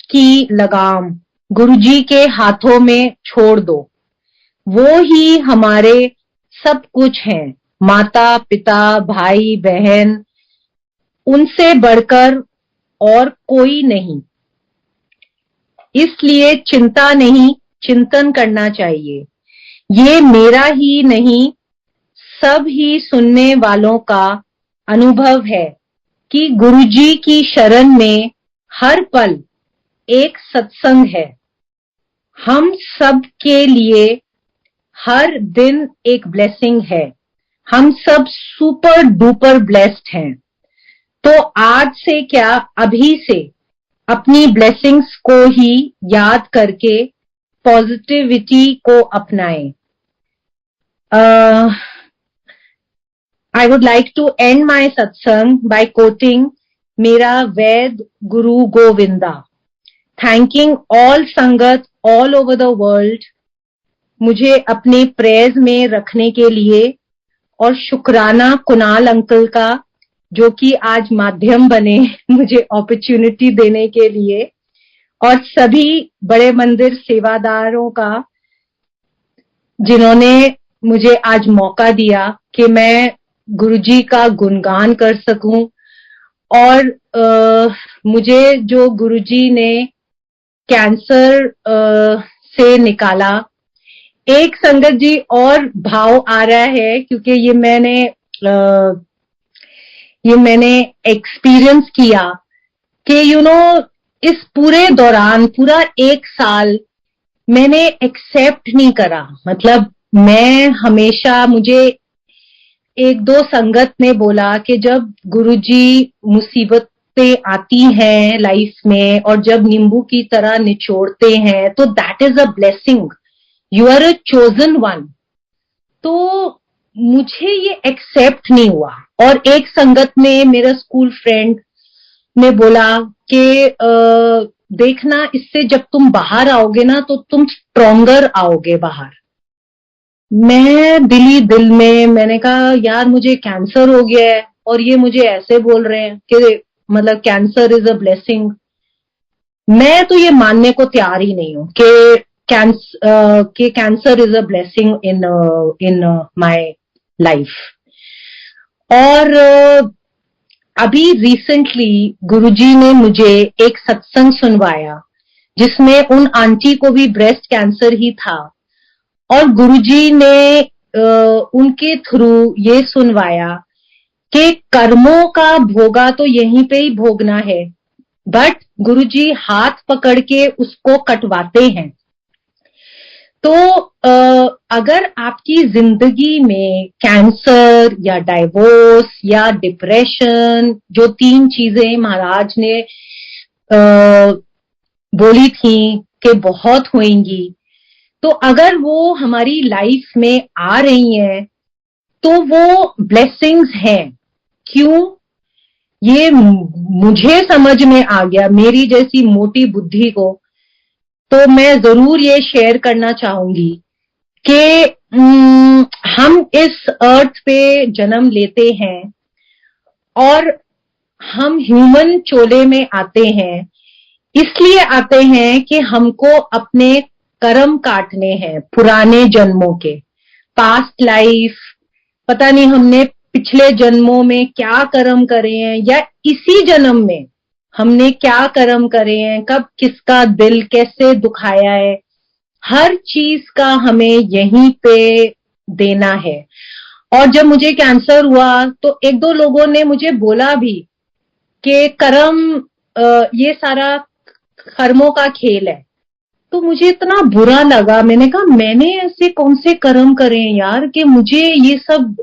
Speaker 1: की लगाम गुरुजी के हाथों में छोड़ दो। वो ही हमारे सब कुछ हैं, माता पिता, भाई बहन, उनसे बढ़कर और कोई नहीं। इसलिए चिंता नहीं, चिंतन करना चाहिए। ये मेरा ही नहीं, सब ही सुनने वालों का अनुभव है कि गुरुजी की शरण में हर पल एक सत्संग है। हम सब के लिए हर दिन एक ब्लेसिंग है। हम सब सुपर डुपर ब्लेस्ड हैं। तो आज से क्या, अभी से अपनी ब्लेसिंग्स को ही याद करके पॉजिटिविटी को अपनाएं। I would like to end my satsang by quoting Mera Ved Guru Govinda, thanking all संगत all over the world मुझे अपने प्रेयर्स में रखने के लिए, और शुक्राना कुणाल अंकल का जो कि आज माध्यम बने मुझे अपॉर्चुनिटी देने के लिए, और सभी बड़े मंदिर सेवादारों का जिन्होंने मुझे आज मौका दिया कि मैं गुरुजी का गुणगान कर सकूं। और मुझे जो गुरुजी ने कैंसर से निकाला, एक संगत जी और भाव आ रहा है क्योंकि ये मैंने एक्सपीरियंस किया कि इस पूरे दौरान पूरा 1 साल मैंने एक्सेप्ट नहीं करा। मतलब मैं हमेशा, मुझे 1-2 संगत ने बोला कि जब गुरुजी मुसीबतें आती हैं लाइफ में और जब नींबू की तरह निचोड़ते हैं तो that is a blessing, you are a chosen one. तो मुझे ये एक्सेप्ट नहीं हुआ। और एक संगत में मेरा स्कूल फ्रेंड ने बोला कि देखना, इससे जब तुम बाहर आओगे ना तो तुम स्ट्रोंगर आओगे बाहर। मैं दिली दिल में मैंने कहा यार मुझे कैंसर हो गया है और ये मुझे ऐसे बोल रहे हैं कि मतलब कैंसर इज अ ब्लेसिंग। मैं तो ये मानने को तैयार ही नहीं हूं कि cancer is a blessing in my life. और अभी रिसेंटली गुरुजी ने मुझे एक सत्संग सुनवाया जिसमें उन आंटी को भी ब्रेस्ट कैंसर ही था, और गुरुजी ने उनके थ्रू ये सुनवाया कि कर्मों का भोगा तो यहीं पे ही भोगना है, बट गुरुजी हाथ पकड़ के उसको कटवाते हैं। तो अगर आपकी जिंदगी में कैंसर या डाइवोर्स या डिप्रेशन, जो 3 चीजें महाराज ने बोली थी कि बहुत होंगी, तो अगर वो हमारी लाइफ में आ रही हैं तो वो ब्लेसिंग्स हैं। क्यों? ये मुझे समझ में आ गया, मेरी जैसी मोटी बुद्धि को। तो मैं जरूर ये शेयर करना चाहूंगी कि हम इस अर्थ पे जन्म लेते हैं और हम ह्यूमन चोले में आते हैं, इसलिए आते हैं कि हमको अपने कर्म काटने हैं पुराने जन्मों के, पास्ट लाइफ। पता नहीं हमने पिछले जन्मों में क्या कर्म करे हैं या इसी जन्म में हमने क्या कर्म करे हैं, कब किसका दिल कैसे दुखाया है, हर चीज का हमें यहीं पे देना है। और जब मुझे कैंसर हुआ तो 1-2 लोगों ने मुझे बोला भी कि कर्म, ये सारा कर्मों का खेल है। तो मुझे इतना बुरा लगा, मैंने कहा मैंने ऐसे कौन से कर्म करे हैं यार कि मुझे ये सब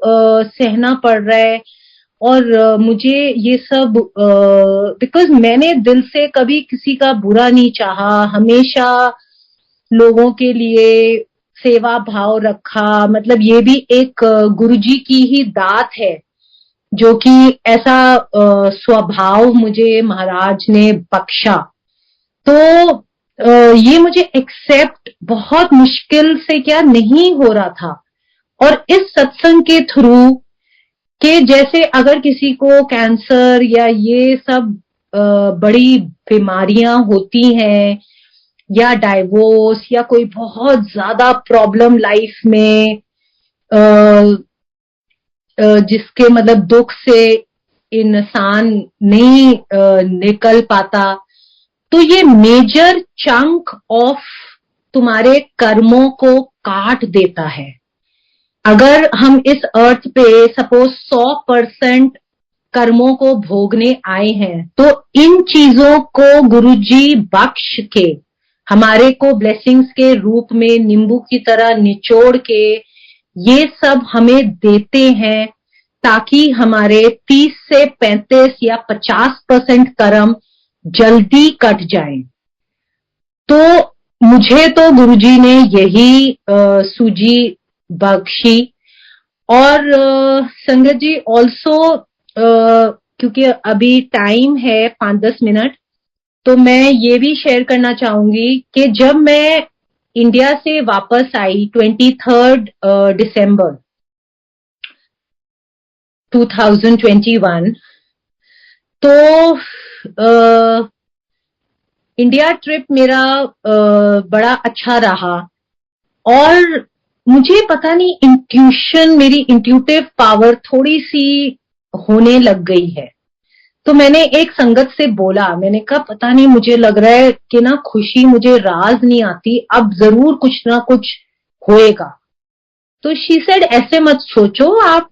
Speaker 1: सहना पड़ रहा है, और मुझे ये सब बिकॉज मैंने दिल से कभी किसी का बुरा नहीं चाहा, हमेशा लोगों के लिए सेवा भाव रखा। मतलब ये भी एक गुरुजी की ही दात है जो कि ऐसा स्वभाव मुझे महाराज ने बख्शा। तो ये मुझे एक्सेप्ट बहुत मुश्किल से क्या नहीं हो रहा था। और इस सत्संग के थ्रू कि जैसे अगर किसी को कैंसर या ये सब बड़ी बीमारियां होती हैं या डाइवोर्स या कोई बहुत ज्यादा प्रॉब्लम लाइफ में जिसके मतलब दुख से इंसान नहीं निकल पाता, तो ये मेजर चंक ऑफ तुम्हारे कर्मों को काट देता है। अगर हम इस अर्थ पे सपोज 100% कर्मों को भोगने आए हैं तो इन चीजों को गुरुजी बख्श के हमारे को ब्लेसिंग्स के रूप में नींबू की तरह निचोड़ के ये सब हमें देते हैं ताकि हमारे 30 से 35 या 50% कर्म जल्दी कट जाए। तो मुझे तो गुरुजी ने यही सूझी बख्शी। और संगत जी ऑल्सो, क्योंकि अभी टाइम है 5-10 मिनट, तो मैं ये भी शेयर करना चाहूंगी कि जब मैं इंडिया से वापस आई 23 दिसंबर 2021, तो इंडिया ट्रिप मेरा बड़ा अच्छा रहा। और मुझे पता नहीं इंट्यूशन, मेरी इंट्यूटिव पावर थोड़ी सी होने लग गई है। तो मैंने एक संगत से बोला, मैंने कहा पता नहीं मुझे लग रहा है कि ना खुशी मुझे राज नहीं आती, अब जरूर कुछ ना कुछ होएगा। तो शी सेड ऐसे मत सोचो, आप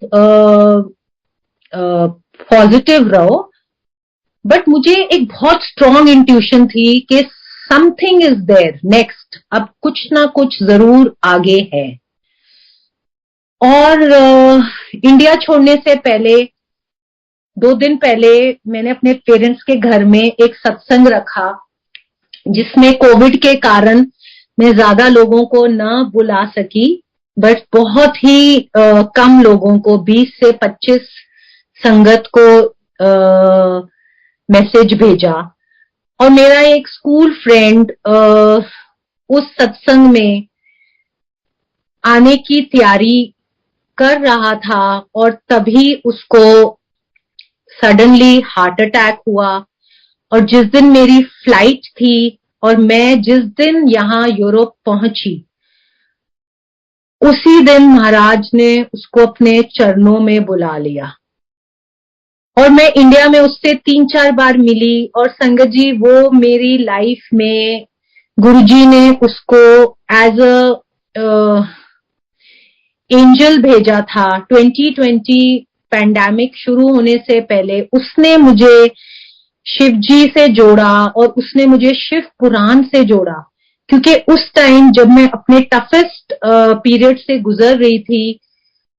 Speaker 1: पॉजिटिव रहो। बट मुझे एक बहुत स्ट्रॉन्ग इंट्यूशन थी कि समथिंग इज देयर नेक्स्ट, अब कुछ ना कुछ जरूर आगे है। और इंडिया छोड़ने से पहले 2 दिन पहले मैंने अपने पेरेंट्स के घर में एक सत्संग रखा जिसमें कोविड के कारण मैं ज्यादा लोगों को न बुला सकी, बट बहुत ही कम लोगों को, 20 से 25 संगत को मैसेज भेजा और मेरा एक स्कूल फ्रेंड उस सत्संग में आने की तैयारी कर रहा था और तभी उसको सडनली हार्ट अटैक हुआ। और जिस दिन मेरी फ्लाइट थी और मैं जिस दिन यहाँ यूरोप पहुंची, उसी दिन महाराज ने उसको अपने चरणों में बुला लिया। और मैं इंडिया में उससे 3-4 बार मिली और संगत जी वो मेरी लाइफ में गुरुजी ने उसको एज अ एंजल भेजा था। 2020 पैंडेमिक शुरू होने से पहले उसने मुझे शिव जी से जोड़ा और उसने मुझे शिव पुराण से जोड़ा, क्योंकि उस टाइम जब मैं अपने टफेस्ट पीरियड से गुजर रही थी,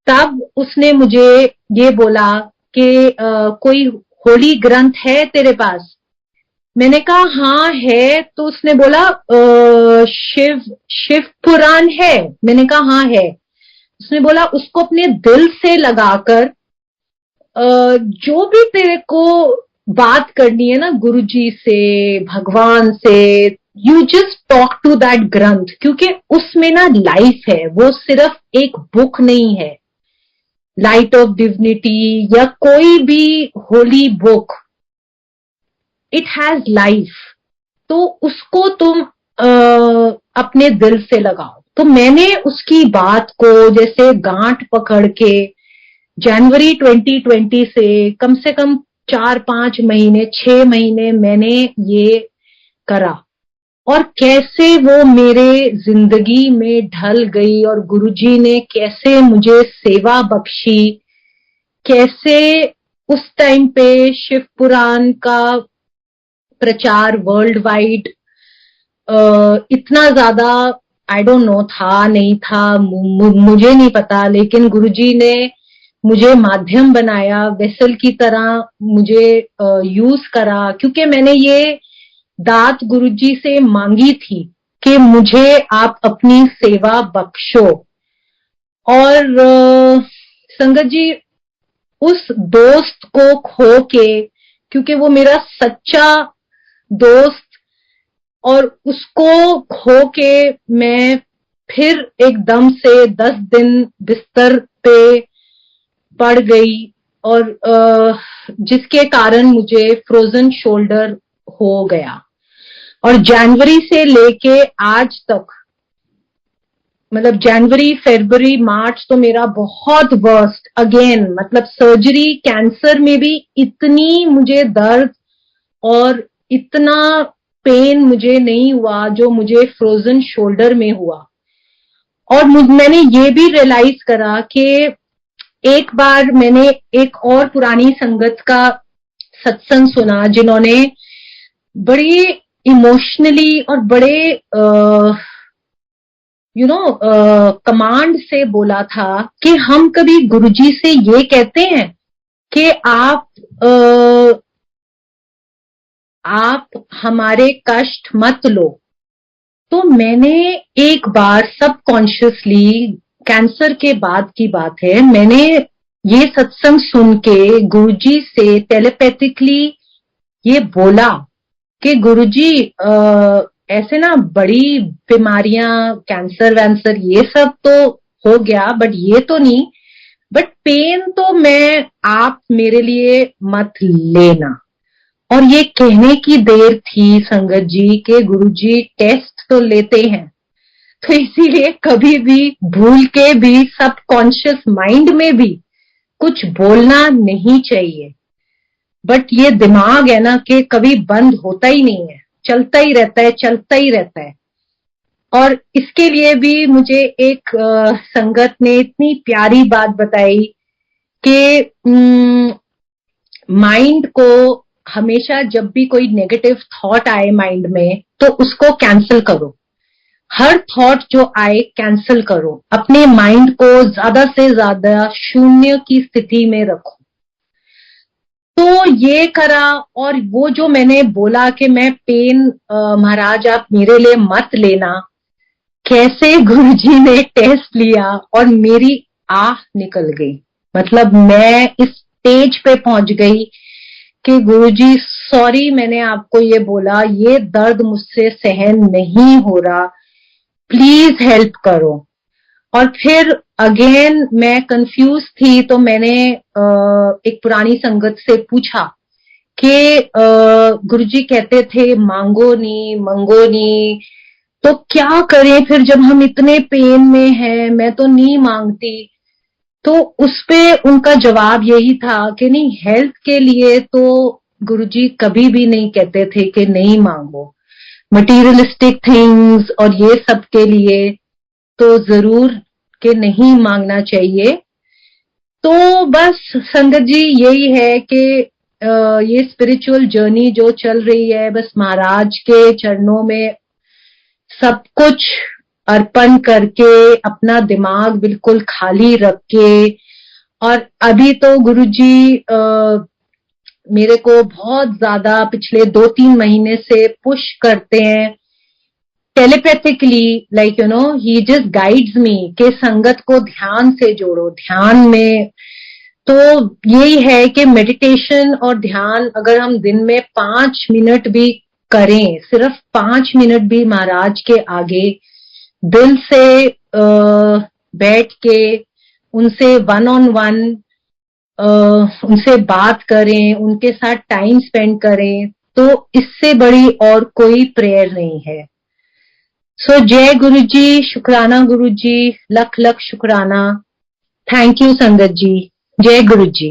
Speaker 1: तब उसने मुझे ये बोला कि कोई होली ग्रंथ है तेरे पास? मैंने कहा हाँ है। तो उसने बोला शिव पुराण है? मैंने कहा हाँ है। उसने बोला उसको अपने दिल से लगाकर जो भी तेरे को बात करनी है ना गुरुजी से, भगवान से, you just talk to that granth, क्योंकि उसमें ना लाइफ है। वो सिर्फ एक बुक नहीं है, लाइट ऑफ डिविनिटी या कोई भी Holi book, it has life. तो उसको तुम अपने दिल से लगाओ। तो मैंने उसकी बात को जैसे गांठ पकड़ के जनवरी 2020 से कम 4-5 महीने 6 महीने मैंने ये करा और कैसे वो मेरे जिंदगी में ढल गई और गुरुजी ने कैसे मुझे सेवा बख्शी, कैसे उस टाइम पे शिव पुराण का प्रचार वर्ल्ड वाइड इतना ज्यादा आई डोंट नो था नहीं था, मुझे नहीं पता, लेकिन गुरुजी ने मुझे माध्यम बनाया, वेसल की तरह मुझे यूज करा, क्योंकि मैंने ये दात गुरुजी से मांगी थी कि मुझे आप अपनी सेवा बख्शो। और संगत जी उस दोस्त को खो के, क्योंकि वो मेरा सच्चा दोस्त, और उसको खो के मैं फिर एकदम से 10 दिन बिस्तर पे पड़ गई और जिसके कारण मुझे फ्रोजन शोल्डर हो गया। और जनवरी से लेके आज तक, मतलब जनवरी फरवरी मार्च तो मेरा बहुत वर्स्ट, अगेन मतलब सर्जरी, कैंसर में भी इतनी मुझे दर्द और इतना पेन मुझे नहीं हुआ जो मुझे फ्रोजन शोल्डर में हुआ। और मैंने ये भी रियलाइज करा कि एक बार मैंने एक और पुरानी संगत का सत्संग सुना जिन्होंने बड़ी इमोशनली और बड़े कमांड से बोला था कि हम कभी गुरुजी से ये कहते हैं कि आप हमारे कष्ट मत लो। तो मैंने एक बार सबकॉन्शियसली, कैंसर के बाद की बात है, मैंने ये सत्संग सुन के गुरुजी से टेलीपैथिकली ये बोला कि गुरुजी ऐसे ना बड़ी बीमारियां, कैंसर वैंसर ये सब तो हो गया, बट ये तो नहीं, बट पेन तो मैं आप मेरे लिए मत लेना। और ये कहने की देर थी संगत जी के गुरुजी टेस्ट तो लेते हैं, तो इसीलिए कभी भी भूल के भी सबकॉन्शियस माइंड में भी कुछ बोलना नहीं चाहिए। बट ये दिमाग है ना कि कभी बंद होता ही नहीं है, चलता ही रहता है, चलता ही रहता है। और इसके लिए भी मुझे एक संगत ने इतनी प्यारी बात बताई कि माइंड को हमेशा जब भी कोई नेगेटिव थॉट आए माइंड में तो उसको कैंसिल करो। हर थॉट जो आए कैंसिल करो, अपने माइंड को ज्यादा से ज्यादा शून्य की स्थिति में रखो। तो ये करा। और वो जो मैंने बोला कि मैं पेन महाराज आप मेरे लिए मत लेना, कैसे गुरुजी ने टेस्ट लिया और मेरी आह निकल गई। मतलब मैं इस स्टेज पे पहुंच गई कि गुरुजी सॉरी मैंने आपको ये बोला, ये दर्द मुझसे सहन नहीं हो रहा, प्लीज हेल्प करो। और फिर अगेन मैं कंफ्यूज थी, तो मैंने एक पुरानी संगत से पूछा कि गुरुजी कहते थे मांगो नी मंगो नी, तो क्या करें फिर जब हम इतने पेन में हैं, मैं तो नहीं मांगती। तो उसपे उनका जवाब यही था कि नहीं, हेल्थ के लिए तो गुरुजी कभी भी नहीं कहते थे कि नहीं मांगो, मटीरियलिस्टिक थिंग्स और ये सब के लिए तो जरूर के नहीं मांगना चाहिए। तो बस संगत जी यही है कि ये स्पिरिचुअल जर्नी जो चल रही है, बस महाराज के चरणों में सब कुछ अर्पण करके, अपना दिमाग बिल्कुल खाली रख के। और अभी तो गुरुजी मेरे को बहुत ज्यादा पिछले 2-3 महीने से पुश करते हैं telepathically, like he just guides me कि संगत को ध्यान से जोड़ो, ध्यान में। तो यही है कि मेडिटेशन और ध्यान अगर हम दिन में 5 मिनट भी करें, सिर्फ 5 मिनट भी महाराज के आगे दिल से बैठ के उनसे वन ऑन वन उनसे बात करें, उनके साथ टाइम स्पेंड करें, तो इससे बड़ी और कोई प्रेयर नहीं है। सो जय गुरु जी, शुक्राना गुरु जी, लख लख शुक्राना। थैंक यू संगत जी, जय गुरु जी।